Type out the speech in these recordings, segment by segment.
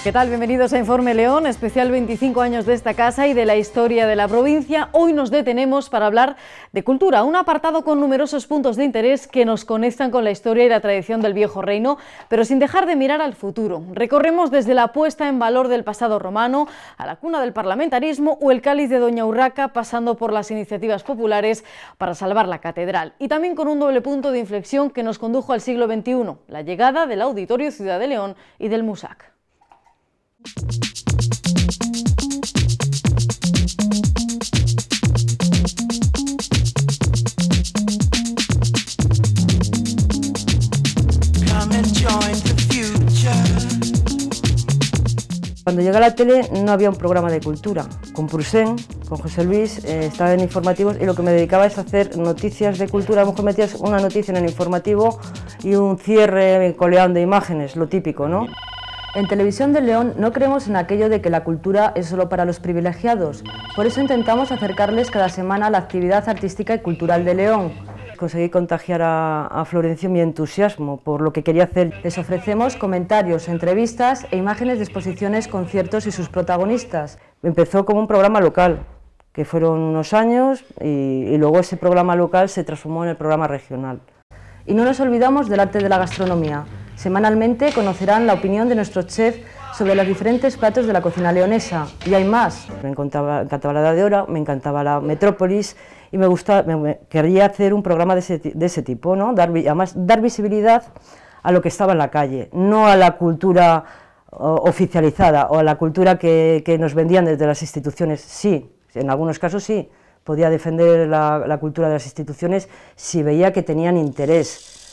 ¿Qué tal? Bienvenidos a Informe León, especial 25 años de esta casa y de la historia de la provincia. Hoy nos detenemos para hablar de cultura, un apartado con numerosos puntos de interés que nos conectan con la historia y la tradición del viejo reino, pero sin dejar de mirar al futuro. Recorremos desde la puesta en valor del pasado romano a la cuna del parlamentarismo o el cáliz de Doña Urraca, pasando por las iniciativas populares para salvar la catedral. Y también con un doble punto de inflexión que nos condujo al siglo XXI, la llegada del Auditorio Ciudad de León y del MUSAC. Cuando llegué a la tele no había un programa de cultura. Con Pursen, con José Luis, estaba en informativos y lo que me dedicaba es hacer noticias de cultura. A lo mejor metías una noticia en el informativo y un cierre coleando imágenes, lo típico, ¿no? En Televisión de León no creemos en aquello de que la cultura es solo para los privilegiados. Por eso intentamos acercarles cada semana a la actividad artística y cultural de León. Conseguí contagiar a Florencio mi entusiasmo por lo que quería hacer. Les ofrecemos comentarios, entrevistas e imágenes de exposiciones, conciertos y sus protagonistas. Empezó como un programa local, que fueron unos años, y luego ese programa local se transformó en el programa regional. Y no nos olvidamos del arte de la gastronomía. Semanalmente conocerán la opinión de nuestro chef sobre los diferentes platos de la cocina leonesa, y hay más. Me encantaba la Edad de Oro, me encantaba la Metrópolis, y quería hacer un programa de ese tipo, ¿no? Además, dar visibilidad a lo que estaba en la calle, no a la cultura oficializada o a la cultura que nos vendían desde las instituciones. Sí, en algunos casos sí, podía defender la cultura de las instituciones si veía que tenían interés,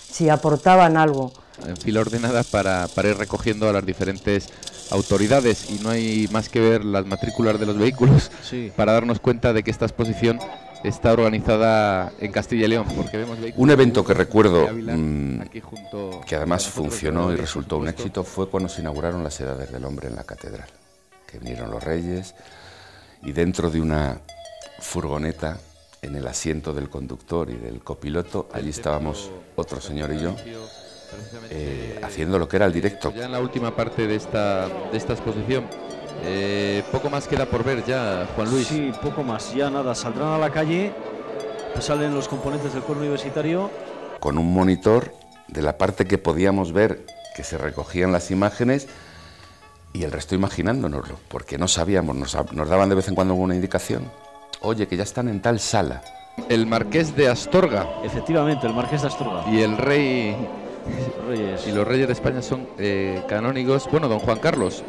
si aportaban algo. En fila ordenada para ir recogiendo a las diferentes autoridades, y no hay más que ver las matrículas de los vehículos para darnos cuenta de que esta exposición está organizada en Castilla y León, porque vemos un evento que recuerdo que además funcionó y resultó un éxito fue cuando se inauguraron las Edades del Hombre en la catedral, que vinieron los reyes y dentro de una furgoneta, en el asiento del conductor y del copiloto, allí estábamos otro señor y yo haciendo lo que era el directo. Ya en la última parte de esta exposición, poco más queda por ver ya, Juan Luis. Sí, poco más, ya nada, saldrán a la calle, salen los componentes del coro universitario. Con un monitor de la parte que podíamos ver, que se recogían las imágenes, y el resto imaginándonoslo, porque no sabíamos, nos daban de vez en cuando alguna indicación. Oye, que ya están en tal sala. El Marqués de Astorga. Efectivamente, el Marqués de Astorga. Y el rey... Y los reyes de España son canónigos. Bueno, don Juan Carlos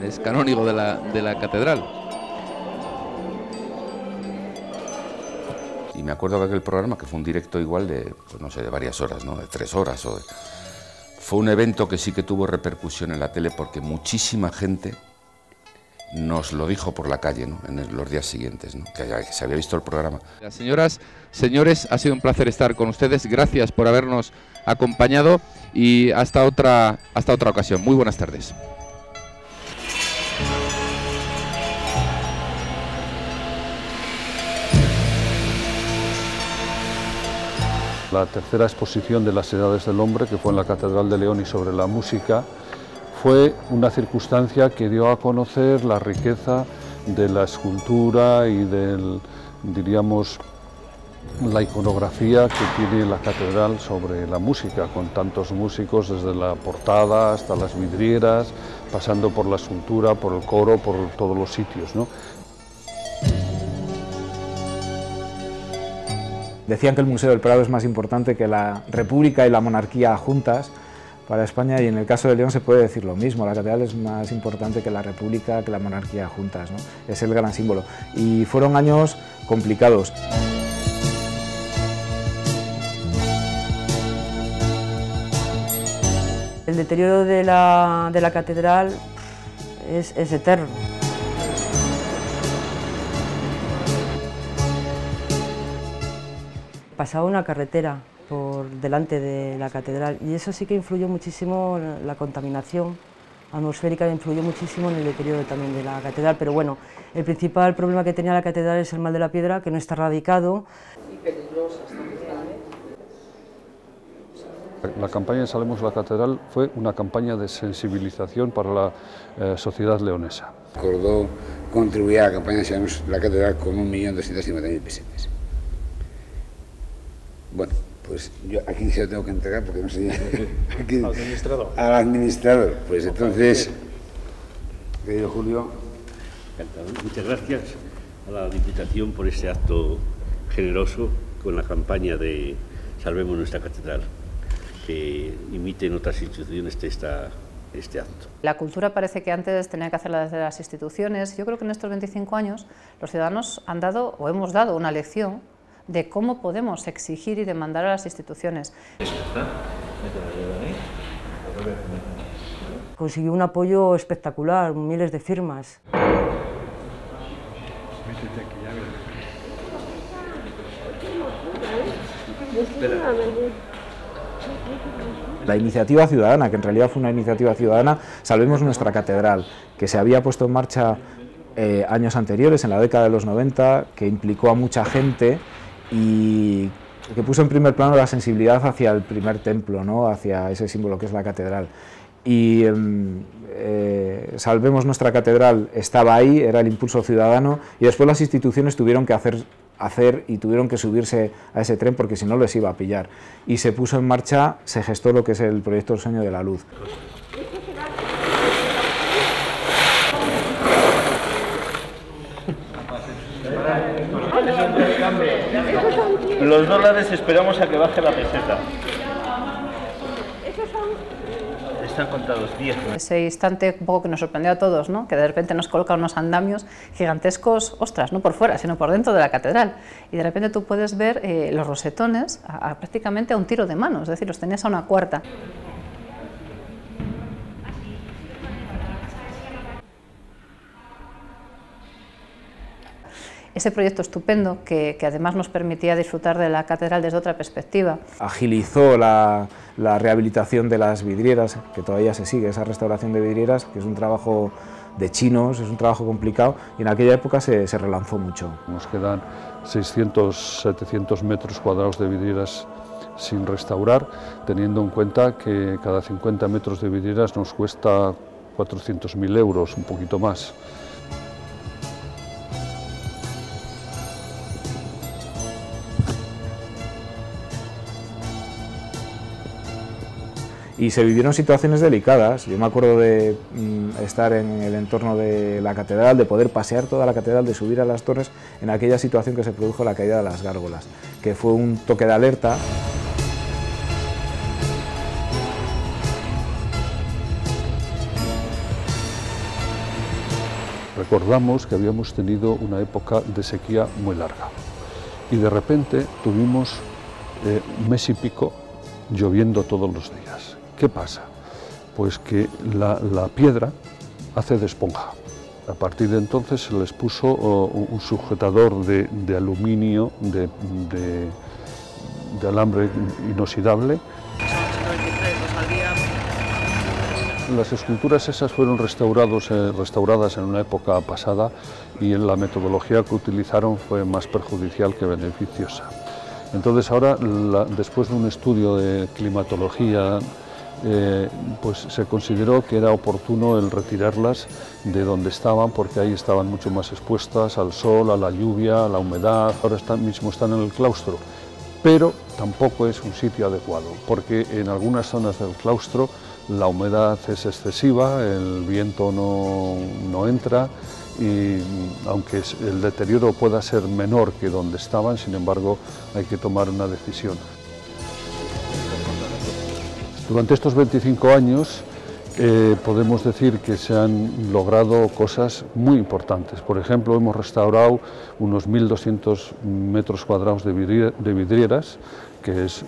es canónigo de la catedral. Y me acuerdo de aquel programa, que fue un directo igual de, pues no sé, de varias horas, ¿no? De 3 horas. Fue un evento que sí que tuvo repercusión en la tele, porque muchísima gente nos lo dijo por la calle, ¿no? En los días siguientes, ¿no? Que se había visto el programa. Señoras, señores, ha sido un placer estar con ustedes. Gracias por habernos acompañado y hasta otra ocasión. Muy buenas tardes. La tercera exposición de las Edades del Hombre, que fue en la Catedral de León y sobre la música, fue una circunstancia que dio a conocer la riqueza de la escultura y diríamos, la iconografía que tiene la catedral sobre la música, con tantos músicos desde la portada hasta las vidrieras, pasando por la escultura, por el coro, por todos los sitios, ¿no? Decían que el Museo del Prado es más importante que la República y la monarquía juntas para España, y en el caso de León se puede decir lo mismo. La catedral es más importante que la República, que la monarquía juntas, ¿no? Es el gran símbolo. Y fueron años complicados. El deterioro de la catedral es eterno. Pasaba una carretera por delante de la catedral y eso sí que influyó muchísimo, la contaminación atmosférica influyó muchísimo en el deterioro también de la catedral, pero bueno, el principal problema que tenía la catedral es el mal de la piedra, que no está erradicado. Y peligrosa, está La campaña de Salvemos la Catedral fue una campaña de sensibilización para la sociedad leonesa. Acordó contribuir a la campaña de Salvemos la Catedral con 1.250.000 pesetas. Bueno, pues yo aquí se lo tengo que entregar porque no sé... Aquí, administrador. Al administrador. Pues entonces, querido Julio... Encantado. Muchas gracias a la Diputación por este acto generoso con la campaña de Salvemos nuestra Catedral, que imiten otras instituciones este acto. La cultura parece que antes tenía que hacerla desde las instituciones. Yo creo que en estos 25 años los ciudadanos han dado o hemos dado una lección de cómo podemos exigir y demandar a las instituciones. Consiguió un apoyo espectacular, miles de firmas. La iniciativa ciudadana, que en realidad fue una iniciativa ciudadana, Salvemos nuestra Catedral, que se había puesto en marcha años anteriores, en la década de los 90, que implicó a mucha gente y que puso en primer plano la sensibilidad hacia el primer templo, ¿no? Hacia ese símbolo que es la catedral. Y Salvemos nuestra Catedral estaba ahí, era el impulso ciudadano, y después las instituciones tuvieron que hacer y tuvieron que subirse a ese tren porque si no les iba a pillar. Y se puso en marcha, se gestó lo que es el proyecto El Sueño de la Luz. Los dólares esperamos a que baje la peseta. Están contados 10. Ese instante un poco que nos sorprendió a todos, ¿no? Que de repente nos colocan unos andamios gigantescos, ostras, no por fuera, sino por dentro de la catedral. Y de repente tú puedes ver los rosetones prácticamente a un tiro de mano, es decir, los tenías a una cuarta. Ese proyecto estupendo que además nos permitía disfrutar de la catedral desde otra perspectiva. Agilizó la rehabilitación de las vidrieras, que todavía se sigue, esa restauración de vidrieras, que es un trabajo de chinos, es un trabajo complicado, y en aquella época se relanzó mucho. Nos quedan 600, 700 metros cuadrados de vidrieras sin restaurar, teniendo en cuenta que cada 50 metros de vidrieras nos cuesta 400.000 euros, un poquito más. Y se vivieron situaciones delicadas. Yo me acuerdo de estar en el entorno de la catedral, de poder pasear toda la catedral, de subir a las torres en aquella situación que se produjo la caída de las gárgolas, que fue un toque de alerta. Recordamos que habíamos tenido una época de sequía muy larga y de repente tuvimos un mes y pico lloviendo todos los días. ¿Qué pasa? Pues que la piedra hace de esponja. A partir de entonces se les puso un sujetador de aluminio, de alambre inoxidable. Las esculturas esas fueron restauradas en una época pasada y la metodología que utilizaron fue más perjudicial que beneficiosa. Entonces ahora, después de un estudio de climatología, pues se consideró que era oportuno el retirarlas de donde estaban, porque ahí estaban mucho más expuestas al sol, a la lluvia, a la humedad. Ahora mismo están en el claustro, pero tampoco es un sitio adecuado, porque en algunas zonas del claustro la humedad es excesiva, el viento no entra, y aunque el deterioro pueda ser menor que donde estaban, sin embargo hay que tomar una decisión. Durante estos 25 años podemos decir que se han logrado cosas muy importantes. Por ejemplo, hemos restaurado unos 1.200 metros cuadrados de vidrieras, que es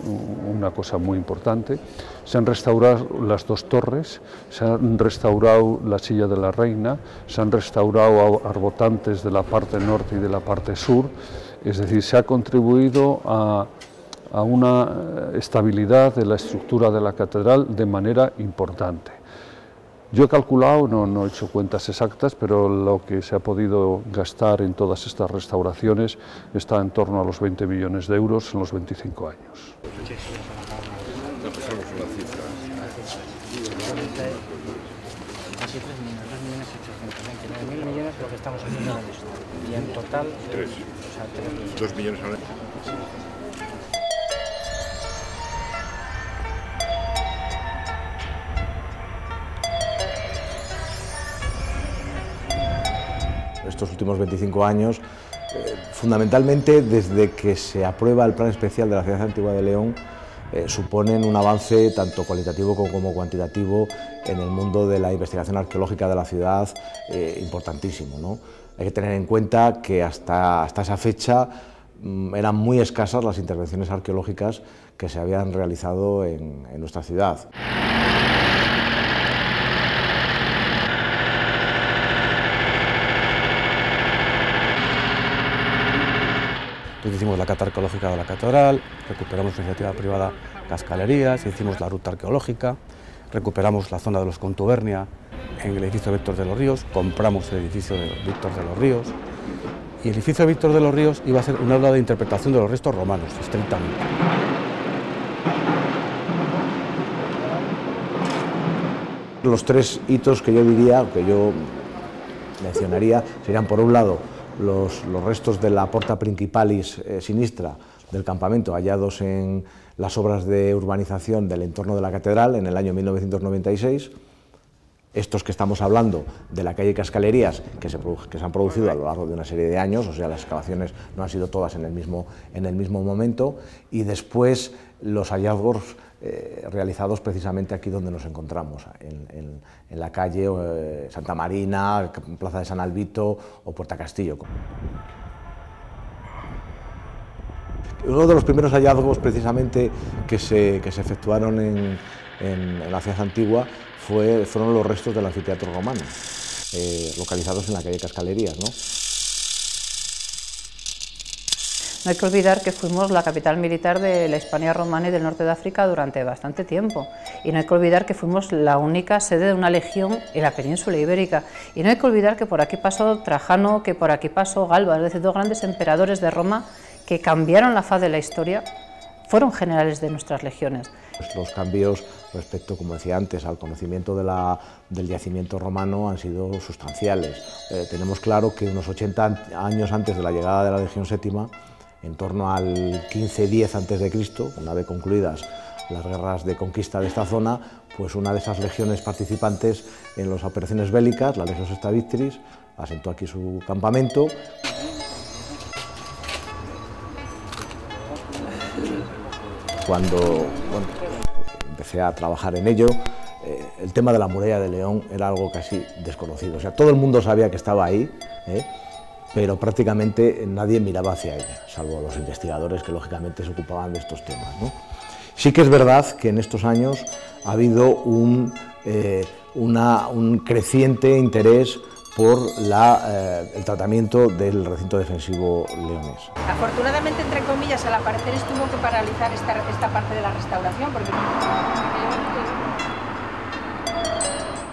una cosa muy importante. Se han restaurado las dos torres, se han restaurado la silla de la reina, se han restaurado arbotantes de la parte norte y de la parte sur, es decir, se ha contribuido a una estabilidad de la estructura de la catedral de manera importante. Yo he calculado, no he hecho cuentas exactas, pero lo que se ha podido gastar en todas estas restauraciones está en torno a los 20 millones de euros en los 25 años. son las cifras. Casi 3 millones, 2.829.000 millones lo que estamos haciendo ahora mismo. Y en total... 3. O sea, 2 millones ahora. Estos últimos 25 años, fundamentalmente desde que se aprueba el Plan Especial de la Ciudad Antigua de León, suponen un avance tanto cualitativo como cuantitativo en el mundo de la investigación arqueológica de la ciudad importantísimo, ¿no? Hay que tener en cuenta que hasta esa fecha eran muy escasas las intervenciones arqueológicas que se habían realizado en nuestra ciudad. Entonces hicimos la cata arqueológica de la catedral, recuperamos la iniciativa privada Cascalerías, hicimos la ruta arqueológica, recuperamos la zona de los Contubernia en el edificio Víctor de los Ríos, compramos el edificio de Víctor de los Ríos, y el edificio Víctor de los Ríos iba a ser un aula de interpretación de los restos romanos, estrictamente. Los 3 hitos que yo diría, que yo mencionaría, serían por un lado los restos de la Porta Principalis sinistra del campamento hallados en las obras de urbanización del entorno de la catedral en el año 1996, estos que estamos hablando de la calle Cascalerías, que se han producido a lo largo de una serie de años, o sea, las excavaciones no han sido todas en el mismo momento, y después los hallazgos realizados precisamente aquí donde nos encontramos, en la calle Santa Marina, Plaza de San Albito o Puerta Castillo. Uno de los primeros hallazgos precisamente que se efectuaron en la ciudad antigua fueron los restos del anfiteatro romano, localizados en la calle Cascalerías, ¿no? No hay que olvidar que fuimos la capital militar de la Hispania romana y del norte de África durante bastante tiempo. Y no hay que olvidar que fuimos la única sede de una legión en la península ibérica. Y no hay que olvidar que por aquí pasó Trajano, que por aquí pasó Galba, es decir, 2 grandes emperadores de Roma que cambiaron la faz de la historia, fueron generales de nuestras legiones. Los cambios respecto, como decía antes, al conocimiento del yacimiento romano han sido sustanciales. Tenemos claro que unos 80 años antes de la llegada de la Legión Séptima, en torno al 1510 a.C., una vez concluidas las guerras de conquista de esta zona, pues una de esas legiones participantes en las operaciones bélicas, la Legión Sexta Victris, asentó aquí su campamento. Cuando empecé a trabajar en ello, el tema de la muralla de León era algo casi desconocido. O sea, todo el mundo sabía que estaba ahí, pero prácticamente nadie miraba hacia ella, salvo los investigadores que lógicamente se ocupaban de estos temas, ¿no? Sí que es verdad que en estos años ha habido un creciente interés por el tratamiento del recinto defensivo leonés. Afortunadamente, entre comillas, al aparecer tuvo que paralizar esta parte de la restauración, porque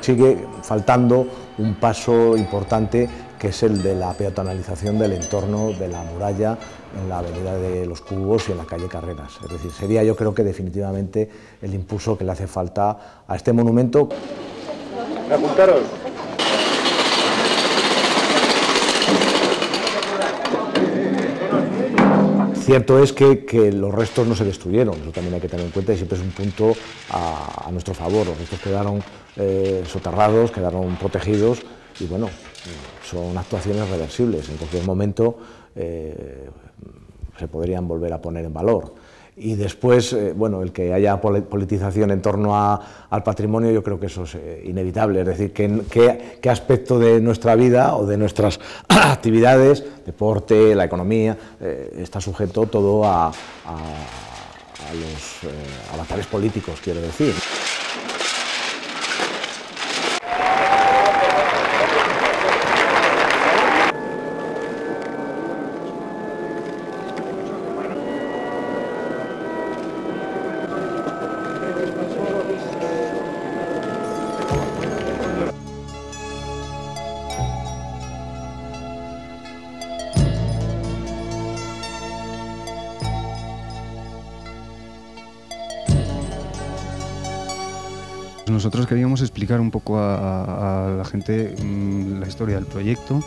sigue faltando un paso importante, que es el de la peatonalización del entorno de la muralla en la avenida de los Cubos y en la calle Carreras. Es decir, sería, yo creo que definitivamente el impulso que le hace falta a este monumento. Apuntaros. Cierto es que los restos no se destruyeron, eso también hay que tener en cuenta y siempre es un punto a nuestro favor. Los restos quedaron soterrados, quedaron protegidos y bueno, son actuaciones reversibles. En cualquier momento se podrían volver a poner en valor. Y después, bueno, el que haya politización en torno al patrimonio, yo creo que eso es inevitable. Es decir, qué aspecto de nuestra vida o de nuestras actividades, deporte, la economía, está sujeto todo a los avatares políticos, quiero decir. Nosotros queríamos explicar un poco a la gente la historia del proyecto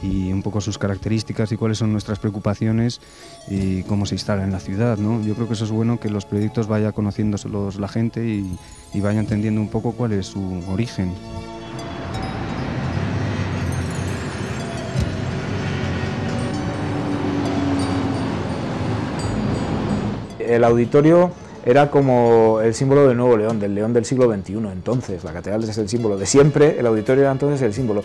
y un poco sus características y cuáles son nuestras preocupaciones y cómo se instala en la ciudad, ¿no? Yo creo que eso es bueno, que los proyectos vaya conociéndoselos la gente y vaya entendiendo un poco cuál es su origen. El auditorio era como el símbolo del Nuevo León, del León del siglo XXI. Entonces, la catedral es el símbolo de siempre, el auditorio era entonces el símbolo.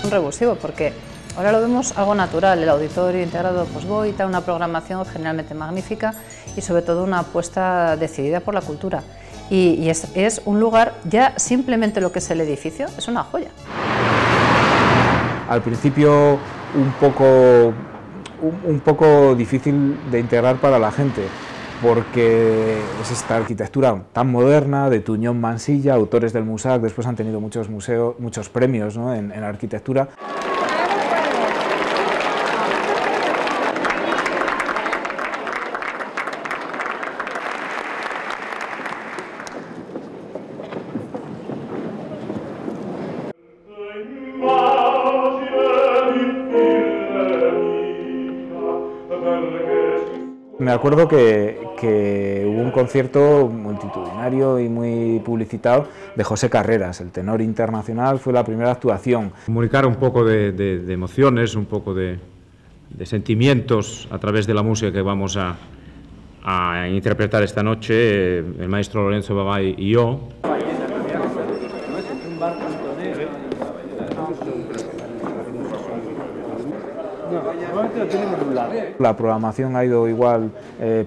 Un revulsivo, porque ahora lo vemos algo natural, el auditorio integrado posboita, una programación generalmente magnífica y sobre todo una apuesta decidida por la cultura. Y es un lugar, ya simplemente lo que es el edificio, es una joya. Al principio un poco difícil de integrar para la gente, porque es esta arquitectura tan moderna de Tuñón Mansilla, autores del MUSAC, después han tenido muchos premios, ¿no?, en arquitectura. Me acuerdo que hubo un concierto multitudinario y muy publicitado de José Carreras, el tenor internacional, fue la primera actuación. Comunicar un poco de emociones, un poco de sentimientos a través de la música que vamos a interpretar esta noche, el maestro Lorenzo Babay y yo. La programación ha ido igual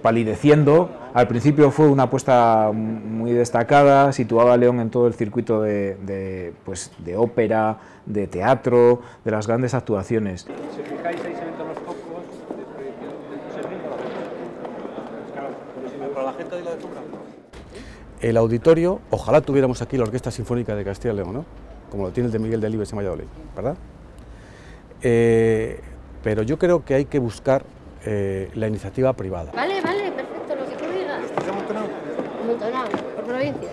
palideciendo. Al principio fue una apuesta muy destacada, situaba a León en todo el circuito de ópera, de teatro, de las grandes actuaciones. Si fijáis, ahí se ven todos los focos. Pero la gente de la altura. El auditorio, ojalá tuviéramos aquí la Orquesta Sinfónica de Castilla y León, ¿no?, como lo tiene el de Miguel Delibes en Valladolid, ¿verdad? Pero yo creo que hay que buscar la iniciativa privada. Vale, perfecto, lo que tú digas. ¿Estás amontonado? Amontonado, por provincias.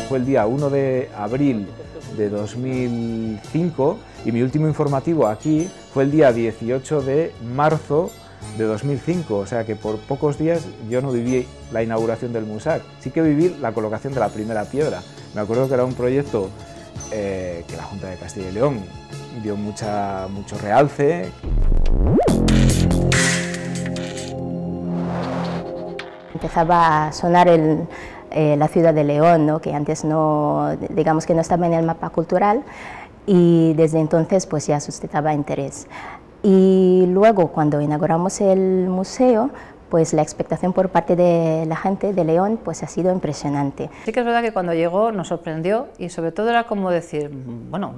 Fue el día 1 de abril de 2005 y mi último informativo aquí fue el día 18 de marzo de 2005, o sea que por pocos días yo no viví la inauguración del MUSAC, sí que viví la colocación de la primera piedra. Me acuerdo que era un proyecto que la Junta de Castilla y León dio mucho realce. Empezaba a sonar la ciudad de León, ¿no?, que antes no, digamos que no estaba en el mapa cultural, y desde entonces pues ya suscitaba interés. Y luego, cuando inauguramos el museo, pues la expectación por parte de la gente de León pues ha sido impresionante. Sí que es verdad que cuando llegó nos sorprendió y sobre todo era como decir, bueno,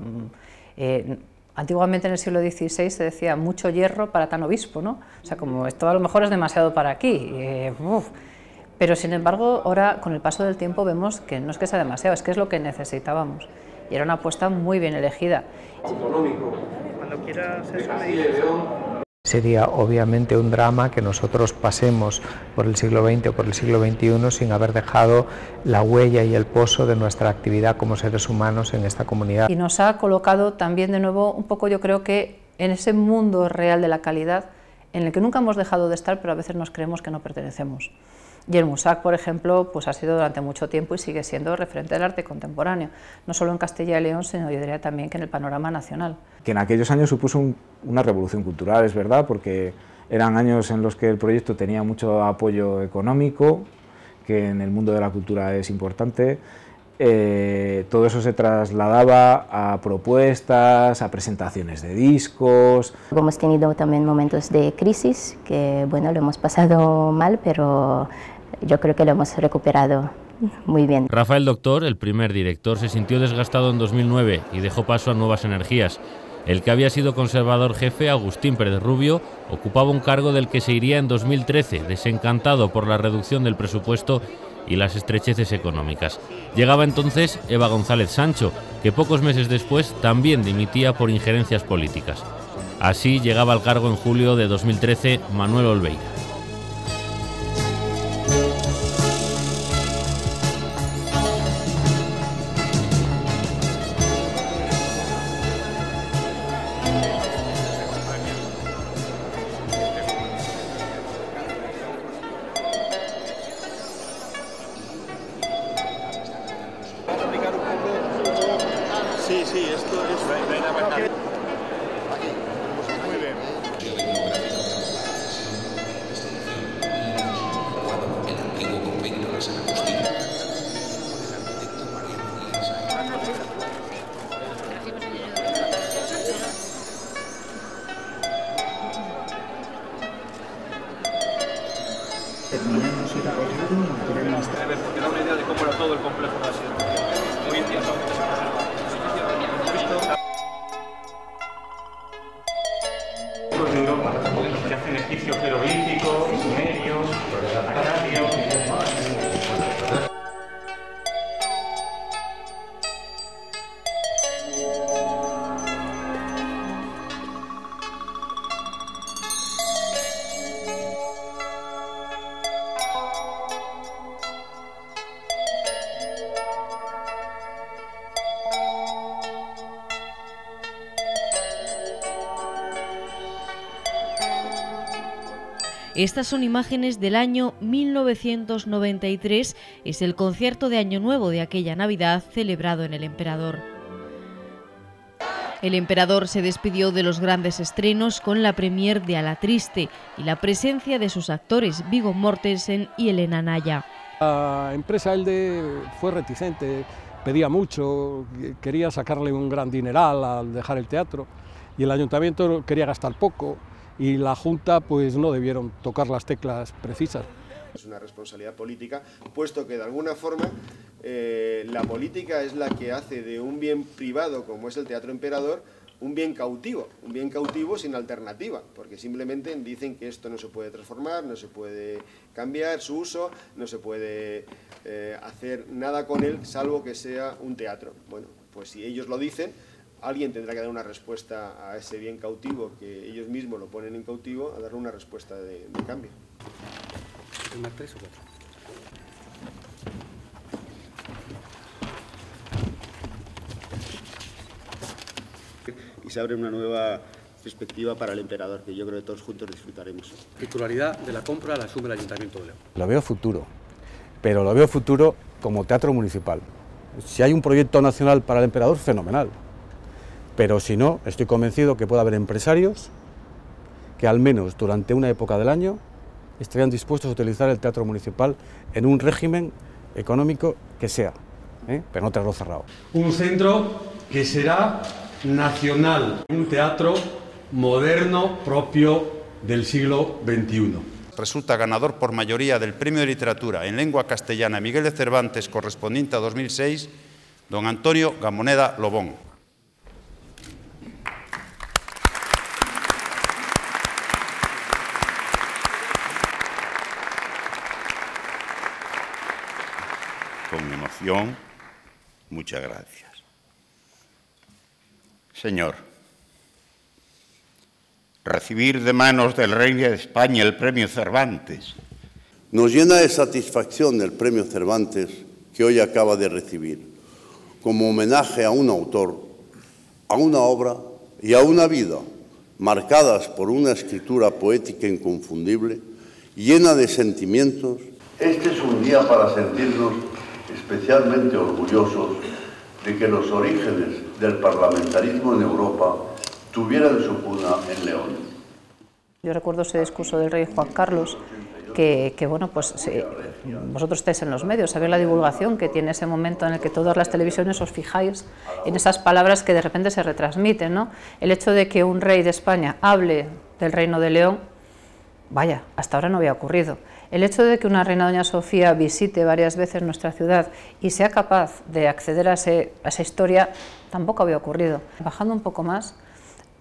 antiguamente en el siglo XVI se decía mucho hierro para tan obispo, ¿no? O sea, como esto a lo mejor es demasiado para aquí. Pero sin embargo, ahora con el paso del tiempo vemos que no es que sea demasiado, es que es lo que necesitábamos. Y era una apuesta muy bien elegida. Autonómico. Cuando quieras eso me dices. Sería obviamente un drama que nosotros pasemos por el siglo XX o por el siglo XXI sin haber dejado la huella y el pozo de nuestra actividad como seres humanos en esta comunidad. Y nos ha colocado también de nuevo un poco, yo creo que en ese mundo real de la calidad en el que nunca hemos dejado de estar, pero a veces nos creemos que no pertenecemos. Y el MUSAC, por ejemplo, pues ha sido durante mucho tiempo y sigue siendo referente del arte contemporáneo, no solo en Castilla y León, sino yo diría también que en el panorama nacional. Que en aquellos años supuso una revolución cultural, es verdad, porque eran años en los que el proyecto tenía mucho apoyo económico, que en el mundo de la cultura es importante. Todo eso se trasladaba a propuestas, a presentaciones de discos. Hemos tenido también momentos de crisis, que bueno, lo hemos pasado mal, pero yo creo que lo hemos recuperado muy bien. Rafael Doctor, el primer director, se sintió desgastado en 2009 y dejó paso a nuevas energías. El que había sido conservador jefe, Agustín Pérez Rubio, ocupaba un cargo del que se iría en 2013, desencantado por la reducción del presupuesto y las estrecheces económicas. Llegaba entonces Eva González Sancho, que pocos meses después también dimitía por injerencias políticas. Así llegaba al cargo en julio de 2013 Manuel Olveira. Sí, esto es reina Bernal. Muy bien. El antiguo convento de San Agustín. Terminamos el recorrido y tenemos porque da una idea de cómo era todo el complejo de la ciudad. Hoy en día solamente se conserva. De Europa, que hacen egipcios jeroglíficos, sumerios, acadios. Estas son imágenes del año 1993, es el concierto de Año Nuevo de aquella Navidad celebrado en el Emperador. El Emperador se despidió de los grandes estrenos con la premier de A la Triste y la presencia de sus actores Viggo Mortensen y Elena Naya. La empresa Elde fue reticente, pedía mucho, quería sacarle un gran dineral al dejar el teatro y el ayuntamiento quería gastar poco. Y la Junta pues no debieron tocar las teclas precisas. Es una responsabilidad política, puesto que de alguna forma la política es la que hace de un bien privado como es el Teatro Emperador un bien cautivo sin alternativa, porque simplemente dicen que esto no se puede transformar, no se puede cambiar su uso, no se puede hacer nada con él salvo que sea un teatro. Bueno, pues si ellos lo dicen, alguien tendrá que dar una respuesta a ese bien cautivo, que ellos mismos lo ponen en cautivo, a darle una respuesta de cambio. ¿Más 3 o 4? Y se abre una nueva perspectiva para el Emperador, que yo creo que todos juntos disfrutaremos. La titularidad de la compra la asume el Ayuntamiento de León. Lo veo futuro, pero lo veo futuro como teatro municipal. Si hay un proyecto nacional para el Emperador, fenomenal. Pero si no, estoy convencido que puede haber empresarios que al menos durante una época del año estarían dispuestos a utilizar el teatro municipal en un régimen económico que sea, pero no tenerlo cerrado. Un centro que será nacional, un teatro moderno propio del siglo XXI. Resulta ganador por mayoría del Premio de Literatura en Lengua Castellana Miguel de Cervantes correspondiente a 2006, don Antonio Gamoneda Lobón. Con emoción, muchas gracias. Señor, recibir de manos del Rey de España el Premio Cervantes. Nos llena de satisfacción el Premio Cervantes que hoy acaba de recibir, como homenaje a un autor, a una obra y a una vida marcadas por una escritura poética inconfundible, llena de sentimientos. Este es un día para sentirnos especialmente orgullosos de que los orígenes del parlamentarismo en Europa tuvieran su cuna en León. Yo recuerdo ese discurso del rey Juan Carlos, que bueno, pues vosotros estáis en los medios, sabéis la divulgación que tiene ese momento en el que todas las televisiones os fijáis en esas palabras que de repente se retransmiten, ¿no? El hecho de que un rey de España hable del Reino de León, vaya, hasta ahora no había ocurrido. El hecho de que una reina, doña Sofía, visite varias veces nuestra ciudad y sea capaz de acceder a esa historia, tampoco había ocurrido. Bajando un poco más,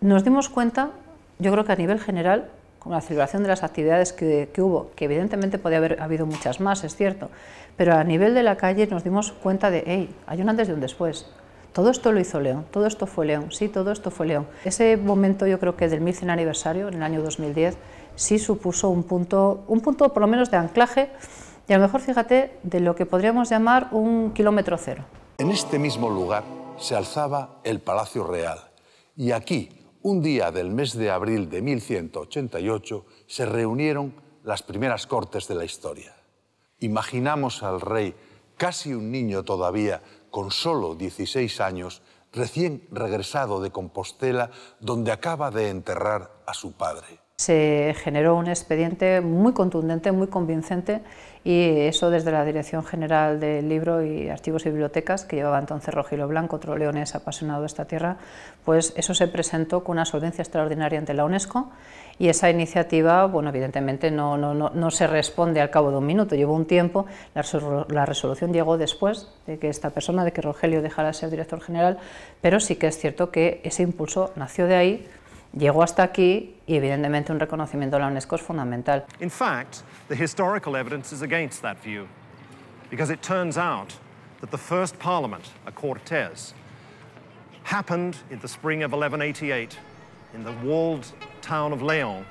nos dimos cuenta, yo creo que a nivel general, con la celebración de las actividades que hubo, que evidentemente podía haber habido muchas más, es cierto, pero a nivel de la calle nos dimos cuenta de, hey, hay un antes y un después. todo esto lo hizo León, todo esto fue León, sí, todo esto fue León. Ese momento, yo creo que del 1100 aniversario, en el año 2010, sí supuso un punto por lo menos de anclaje, y a lo mejor, fíjate, de lo que podríamos llamar un kilómetro cero. En este mismo lugar se alzaba el Palacio Real, y aquí, un día del mes de abril de 1188, se reunieron las primeras cortes de la historia. Imaginamos al rey, casi un niño todavía, con solo 16 años, recién regresado de Compostela, donde acaba de enterrar a su padre. Se generó un expediente muy contundente, muy convincente, y eso desde la Dirección General del Libro y Archivos y Bibliotecas, que llevaba entonces Rogelio Blanco, otro leonés apasionado de esta tierra, pues eso se presentó con una solvencia extraordinaria ante la UNESCO, y esa iniciativa, bueno, evidentemente no se responde al cabo de un minuto, llevó un tiempo, la resolución llegó después de que esta persona, de que Rogelio dejara de ser director general, pero sí que es cierto que ese impulso nació de ahí, llegó hasta aquí, y evidentemente un reconocimiento de la UNESCO es fundamental. In fact, the historical evidence is against that view, because it turns out that the first parliament, a Cortes, happened in the spring of 1188 in the walled town of León.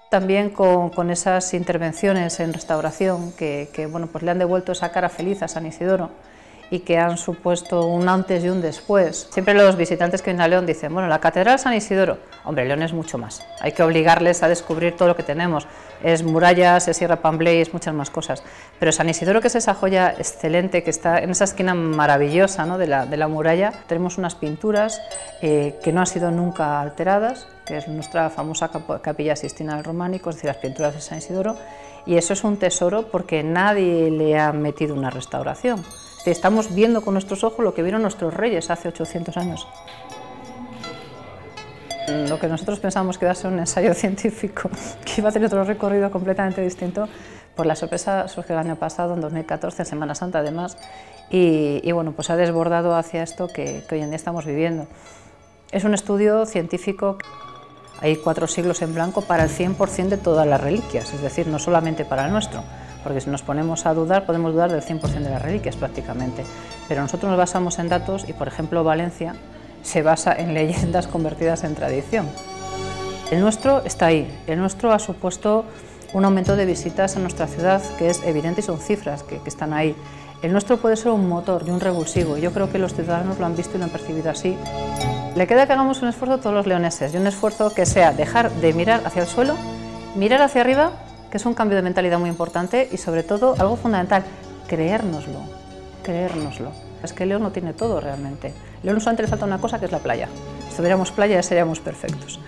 También con esas intervenciones en restauración que bueno, pues le han devuelto esa cara feliz a San Isidoro y que han supuesto un antes y un después. Siempre los visitantes que vienen a León dicen, bueno, la Catedral San Isidoro, hombre, León es mucho más, hay que obligarles a descubrir todo lo que tenemos, es murallas, es Sierra Pambley, es muchas más cosas, pero San Isidoro, que es esa joya excelente que está en esa esquina maravillosa, ¿no?, de la muralla, tenemos unas pinturas que no han sido nunca alteradas, que es nuestra famosa Capilla Sistina del Románico, es decir, las pinturas de San Isidoro, y eso es un tesoro porque nadie le ha metido una restauración. Estamos viendo con nuestros ojos lo que vieron nuestros reyes hace 800 años. Lo que nosotros pensamos que iba a ser un ensayo científico, que iba a tener otro recorrido completamente distinto, pues la sorpresa surgió el año pasado, en 2014, en Semana Santa además, y bueno, pues ha desbordado hacia esto que hoy en día estamos viviendo. Es un estudio científico. Hay 4 siglos en blanco para el 100% de todas las reliquias, es decir, no solamente para el nuestro, porque si nos ponemos a dudar, podemos dudar del 100% de las reliquias prácticamente, pero nosotros nos basamos en datos y, por ejemplo, Valencia se basa en leyendas convertidas en tradición. El nuestro está ahí, el nuestro ha supuesto un aumento de visitas en nuestra ciudad que es evidente y son cifras que están ahí. El nuestro puede ser un motor y un revulsivo, yo creo que los ciudadanos lo han visto y lo han percibido así. Le queda que hagamos un esfuerzo todos los leoneses, y un esfuerzo que sea dejar de mirar hacia el suelo, mirar hacia arriba, que es un cambio de mentalidad muy importante, y sobre todo, algo fundamental, creérnoslo, creérnoslo. Es que León no tiene todo realmente. León solamente le falta una cosa, que es la playa. Si tuviéramos playa ya seríamos perfectos.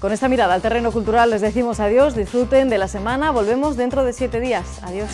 Con esta mirada al terreno cultural les decimos adiós, disfruten de la semana, volvemos dentro de 7 días. Adiós.